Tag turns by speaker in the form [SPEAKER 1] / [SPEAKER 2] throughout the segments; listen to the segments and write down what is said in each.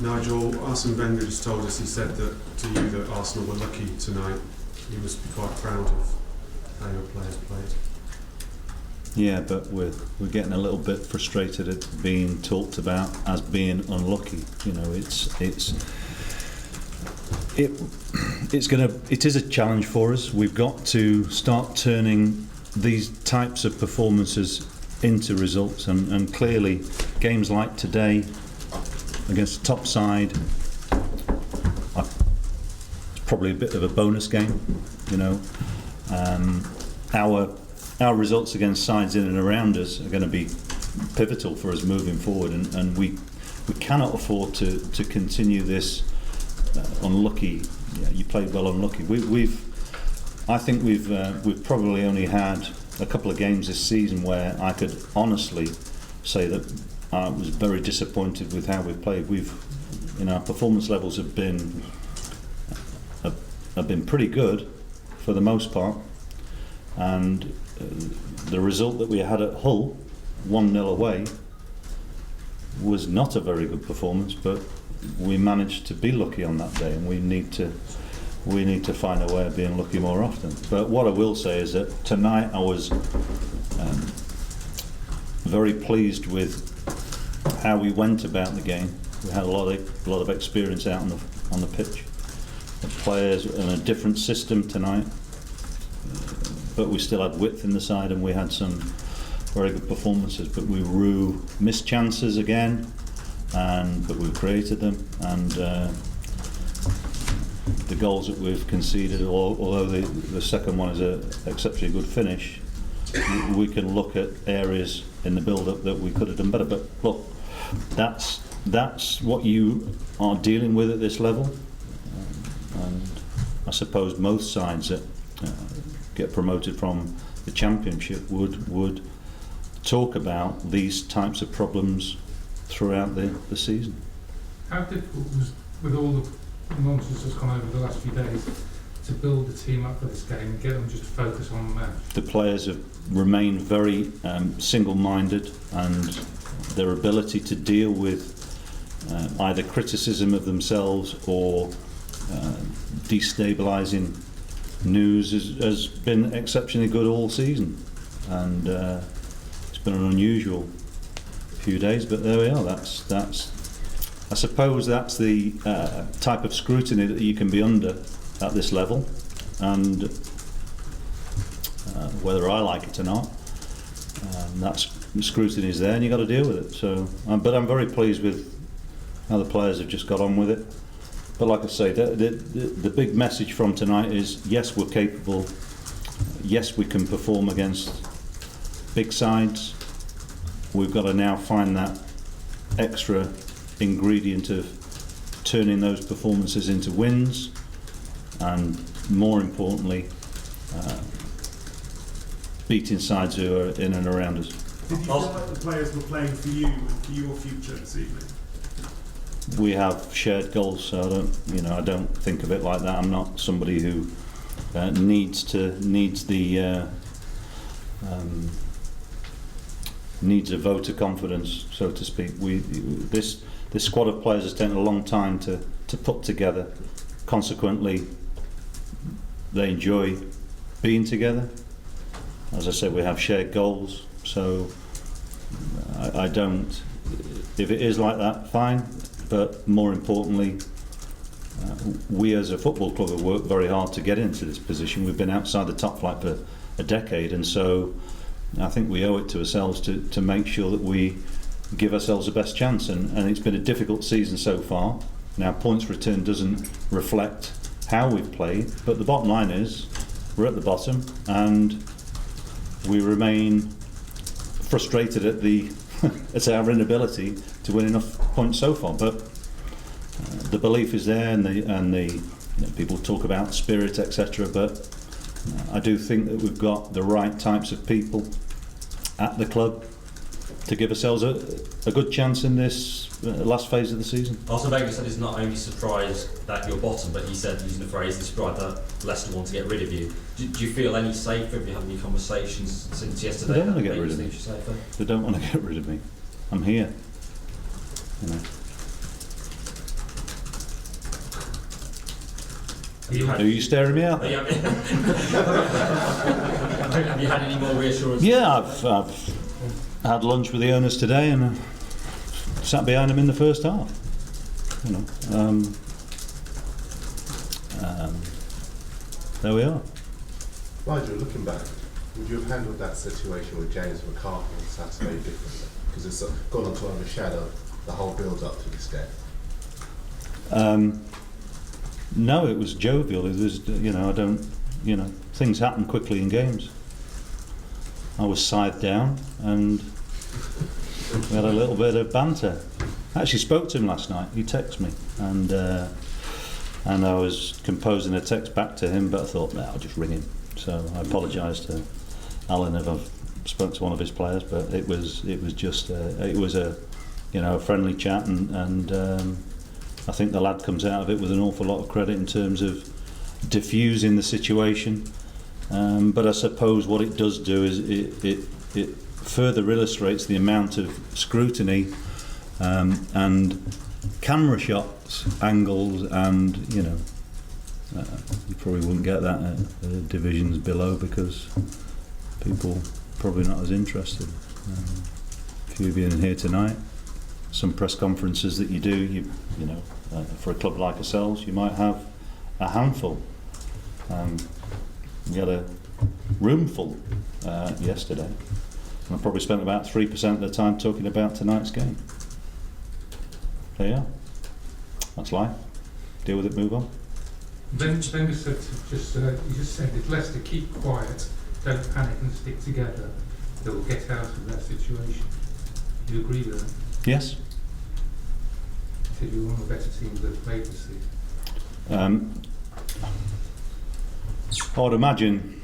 [SPEAKER 1] Nigel, Arsene Wenger just told us, he said that to you that Arsenal were lucky tonight. You must be quite proud of how your players played.
[SPEAKER 2] Yeah, but we're getting a little bit frustrated at being talked about as being unlucky. You know, it is a challenge for us. We've got to start turning these types of performances into results, and clearly games like today against the top side, it's probably a bit of a bonus game. You know, our results against sides in and around us are going to be pivotal for us moving forward, and we cannot afford to continue this unlucky. Yeah, you played well unlucky. I think we've probably only had a couple of games this season where I could honestly say that I was very disappointed with how we've played. Our performance levels have been pretty good for the most part, and the result that we had at Hull, 1-0 away, was not a very good performance, but we managed to be lucky on that day, and we need to find a way of being lucky more often. But what I will say is that tonight I was very pleased with how we went about the game. We had a lot of experience out on the pitch. The players in a different system tonight, but we still had width in the side, and we had some very good performances. But we missed chances again, but we created them, and the goals that we've conceded, although the second one is an exceptionally good finish, we can look at areas in the build-up that we could have done better. But look, that's what you are dealing with at this level, and I suppose most sides that get promoted from the Championship would talk about these types of problems throughout the season.
[SPEAKER 3] How difficult was, with all the nonsense that's come over the last few days, to build the team up for this game and get them just to focus on the match? The
[SPEAKER 2] players have remained very single-minded, and their ability to deal with either criticism of themselves or destabilising news has been exceptionally good all season, and it's been an unusual few days, but there we are. I suppose that's the type of scrutiny that you can be under at this level, and whether I like it or not, that scrutiny is there, and you've got to deal with it. So, but I'm very pleased with how the players have just got on with it. But like I say, the big message from tonight is, yes, we're capable, yes, we can perform against big sides. We've got to now find that extra ingredient of turning those performances into wins, and more importantly, beating sides who are in and around us.
[SPEAKER 4] Did you feel like the players were playing for you and for your future this evening?
[SPEAKER 2] We have shared goals, so I don't think of it like that. I'm not somebody who needs a vote of confidence, so to speak. This squad of players has taken a long time to put together. Consequently, they enjoy being together. As I said, we have shared goals, so I don't. If it is like that, fine. But more importantly, we as a football club have worked very hard to get into this position. We've been outside the top flight for a decade, and so I think we owe it to ourselves to make sure that we give ourselves the best chance. And it's been a difficult season so far. Now, points return doesn't reflect how we've played, but the bottom line is we're at the bottom, and we remain frustrated at our inability to win enough points so far. But the belief is there, and people talk about spirit, etc. But I do think that we've got the right types of people at the club to give ourselves a good chance in this last phase of the season.
[SPEAKER 5] Arsene Wenger said he's not only surprised that you're bottom, but he said, using the phrase, he's surprised that Leicester want to get rid of you. Do you feel any safer? Have you had any conversations since yesterday?
[SPEAKER 2] They don't want to get rid of me. They don't want to get rid of me. I'm here. Are you staring me out?
[SPEAKER 5] Have you had any more reassurance?
[SPEAKER 2] Yeah, I've had lunch with the owners today and sat behind them in the first half. You know, there we are.
[SPEAKER 6] Nigel, looking back, would you have handled that situation with James McCarthy on Saturday differently? Because it's gone on to overshadow the whole build-up to this day.
[SPEAKER 2] No, it was jovial. It was, things happen quickly in games. I was scythed down and we had a little bit of banter. I actually spoke to him last night. He texted me and I was composing a text back to him, but I thought, I'll just ring him. So I apologise to Alan if I've spoke to one of his players, but it was just a friendly chat and I think the lad comes out of it with an awful lot of credit in terms of diffusing the situation. But I suppose what it does do is it further illustrates the amount of scrutiny and camera shots, angles, and you probably wouldn't get that at divisions below because people probably not as interested. A few of you in here tonight, some press conferences that you do, for a club like ourselves, you might have a handful. We had a room full yesterday, and I probably spent about 3% of the time talking about tonight's game. There you are. That's life. Deal with it, move on.
[SPEAKER 3] Wenger said he just said, if Leicester keep quiet, don't panic and stick together, they'll get out of that situation. Do you agree with that?
[SPEAKER 2] Yes.
[SPEAKER 3] He said you're one of the better teams that have played this season.
[SPEAKER 2] I would imagine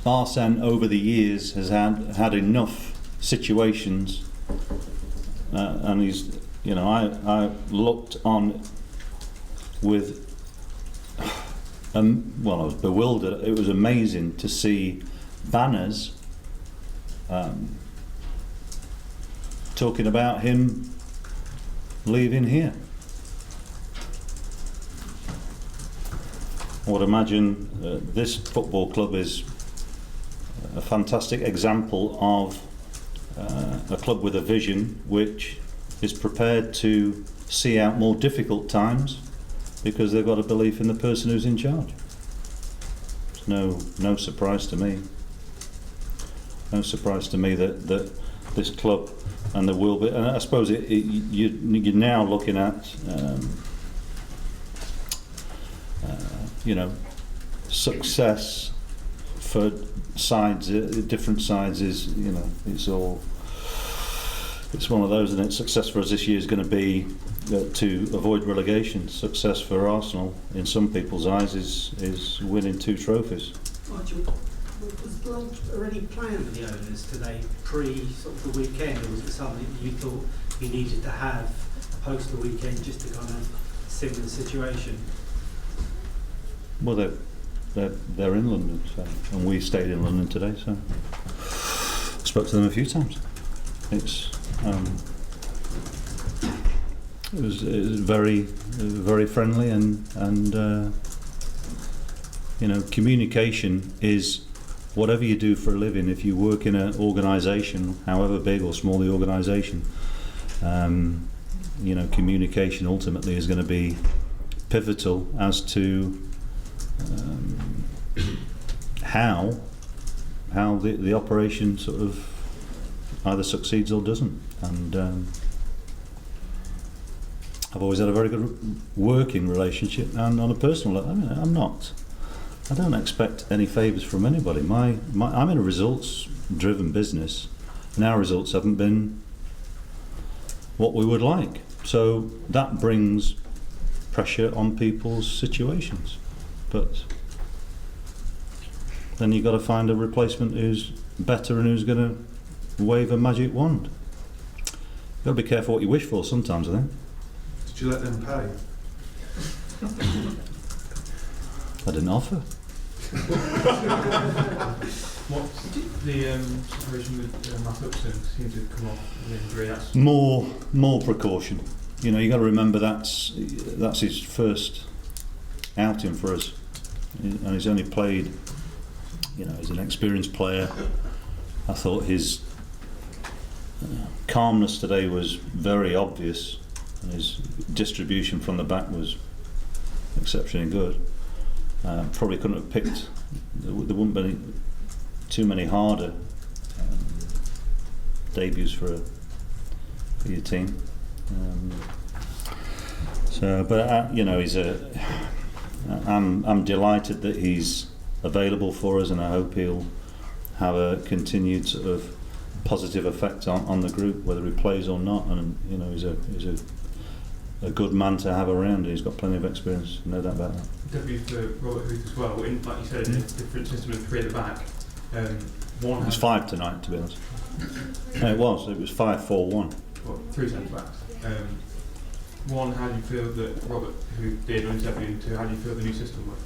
[SPEAKER 2] Arsene over the years has had enough situations, and he's, I looked on with, I was bewildered. It was amazing to see banners talking about him leaving here. I would imagine this football club is a fantastic example of a club with a vision which is prepared to see out more difficult times because they've got a belief in the person who's in charge. It's no surprise to me. No surprise to me that this club and there will be, and I suppose you're now looking at success for sides, different sides is, it's one of those, and success for us this year is going to be to avoid relegation. Success for Arsenal, in some people's eyes, is winning 2 trophies.
[SPEAKER 7] Nigel, was lunch already planned with the owners today, sort of the weekend, or was it something you thought you needed to have post the weekend just to kind of simmer the situation?
[SPEAKER 2] Well, they're in London, so, and we stayed in London today, so I spoke to them a few times. It was very, very friendly, and communication is whatever you do for a living. If you work in an organisation, however big or small the organisation, communication ultimately is going to be pivotal as to how the operation sort of either succeeds or doesn't. And I've always had a very good working relationship, and on a personal level, I don't expect any favours from anybody. I'm in a results-driven business, and our results haven't been what we would like. So that brings pressure on people's situations. But then you've got to find a replacement who's better and who's going to wave a magic wand. You've got to be careful what you wish for sometimes, I think.
[SPEAKER 1] Did you let them pay?
[SPEAKER 2] I didn't offer.
[SPEAKER 8] What's the situation with Matt Upson? Seems to come off with injury. That's
[SPEAKER 2] More precaution. You've got to remember that's his first outing for us, and he's only played, he's an experienced player. I thought his calmness today was very obvious, and his distribution from the back was exceptionally good. Probably couldn't have picked, there wouldn't be too many harder debuts for your team. I'm delighted that he's available for us, and I hope he'll have a continued sort of positive effect on the group, whether he plays or not. And he's a good man to have around. He's got plenty of experience, no doubt about that.
[SPEAKER 8] Debut for Robert Huth as well. Like you said, in a different system of 3 at the back. One
[SPEAKER 2] it was 5 tonight, to be honest. No, it was 5-4-1.
[SPEAKER 8] 3 centre backs. One, how do you feel that Robert Huth did on his debut? And 2, how do you feel the new system works?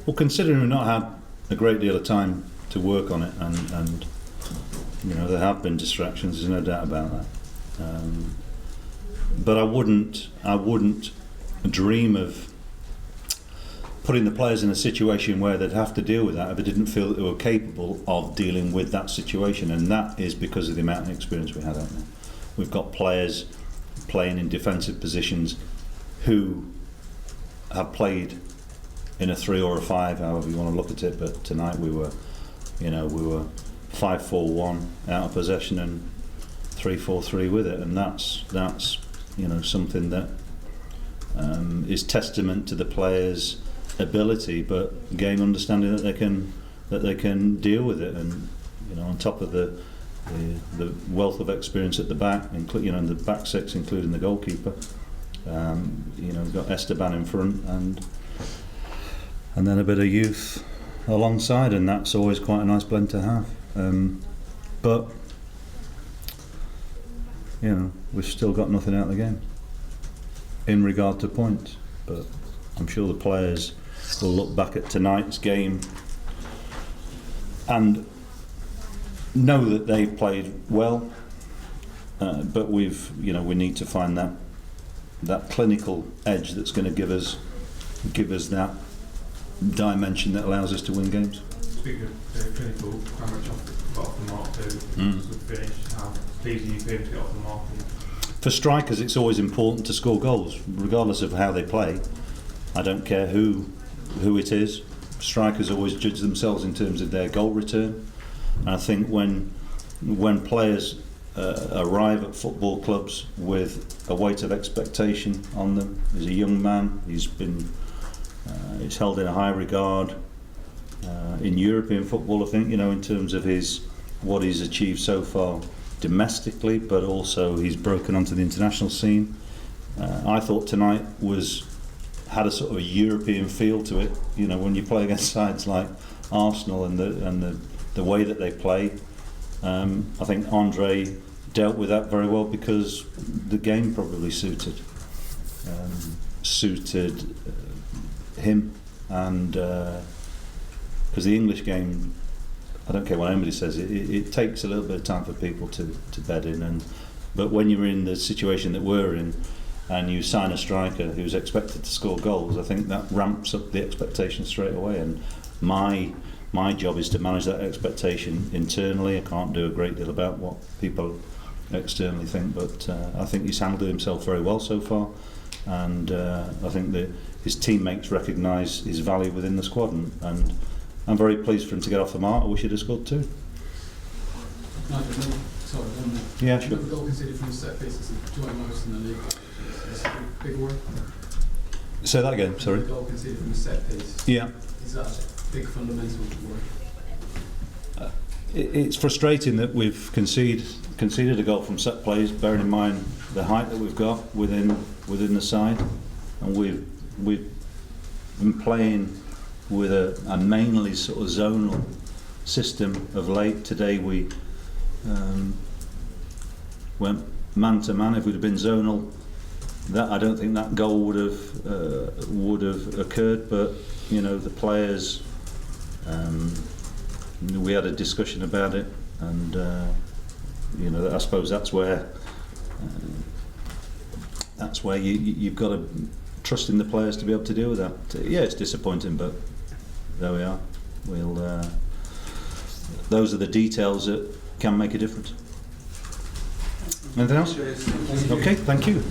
[SPEAKER 2] Well, considering we've not had a great deal of time to work on it, and there have been distractions, there's no doubt about that. But I wouldn't dream of putting the players in a situation where they'd have to deal with that if they didn't feel that they were capable of dealing with that situation, and that is because of the amount of experience we had out there. We've got players playing in defensive positions who have played in a 3 or a 5, however you want to look at it, but tonight we were 5-4-1 out of possession and 3-4-3 with it, and that's something that is testament to the players' ability, but game understanding that they can deal with it, and on top of the wealth of experience at the back, including the back 6, including the goalkeeper. We've got Esteban in front, and then a bit of youth alongside, and that's always quite a nice blend to have. But we've still got nothing out of the game in regard to points. But I'm sure the players will look back at tonight's game and know that they've played well. But we need to find that clinical edge that's going to give us that dimension that allows us to win games.
[SPEAKER 8] Speaking of clinical, how much got off the mark to finish? How pleased are you feeling to get off the mark?
[SPEAKER 2] For strikers, it's always important to score goals, regardless of how they play. I don't care who it is. Strikers always judge themselves in terms of their goal return. And I think when players arrive at football clubs with a weight of expectation on them, as a young man, he's held in a high regard in European football, I think, in terms of what he's achieved so far domestically, but also he's broken onto the international scene. I thought tonight had a sort of a European feel to it. When you play against sides like Arsenal and the way that they play, I think Andre dealt with that very well because the game probably suited him, and because the English game, I don't care what anybody says, it takes a little bit of time for people to bed in, but when you're in the situation that we're in and you sign a striker who's expected to score goals, I think that ramps up the expectation straight away, and my job is to manage that expectation internally. I can't do a great deal about what people externally think, but I think he's handled himself very well so far, and I think that his teammates recognise his value within the squad, and I'm very pleased for him to get off the mark. I wish he'd have scored 2. Yeah, sure.
[SPEAKER 9] The goal conceded from a set piece is joint most in the league. It's a big work.
[SPEAKER 2] Say that again, sorry.
[SPEAKER 9] The goal conceded from a set piece.
[SPEAKER 2] Yeah.
[SPEAKER 9] Is that a big fundamental work?
[SPEAKER 2] It's frustrating that we've conceded a goal from set plays, bearing in mind the height that we've got within the side, and we've been playing with a mainly sort of zonal system of late. Today we went man to man. If we'd have been zonal, I don't think that goal would have occurred. But the players, we had a discussion about it, and I suppose that's where you've got to trusting the players to be able to deal with that. Yeah, it's disappointing, but there we are. We'll. Those are the details that can make a difference. Anything else? Okay, thank you.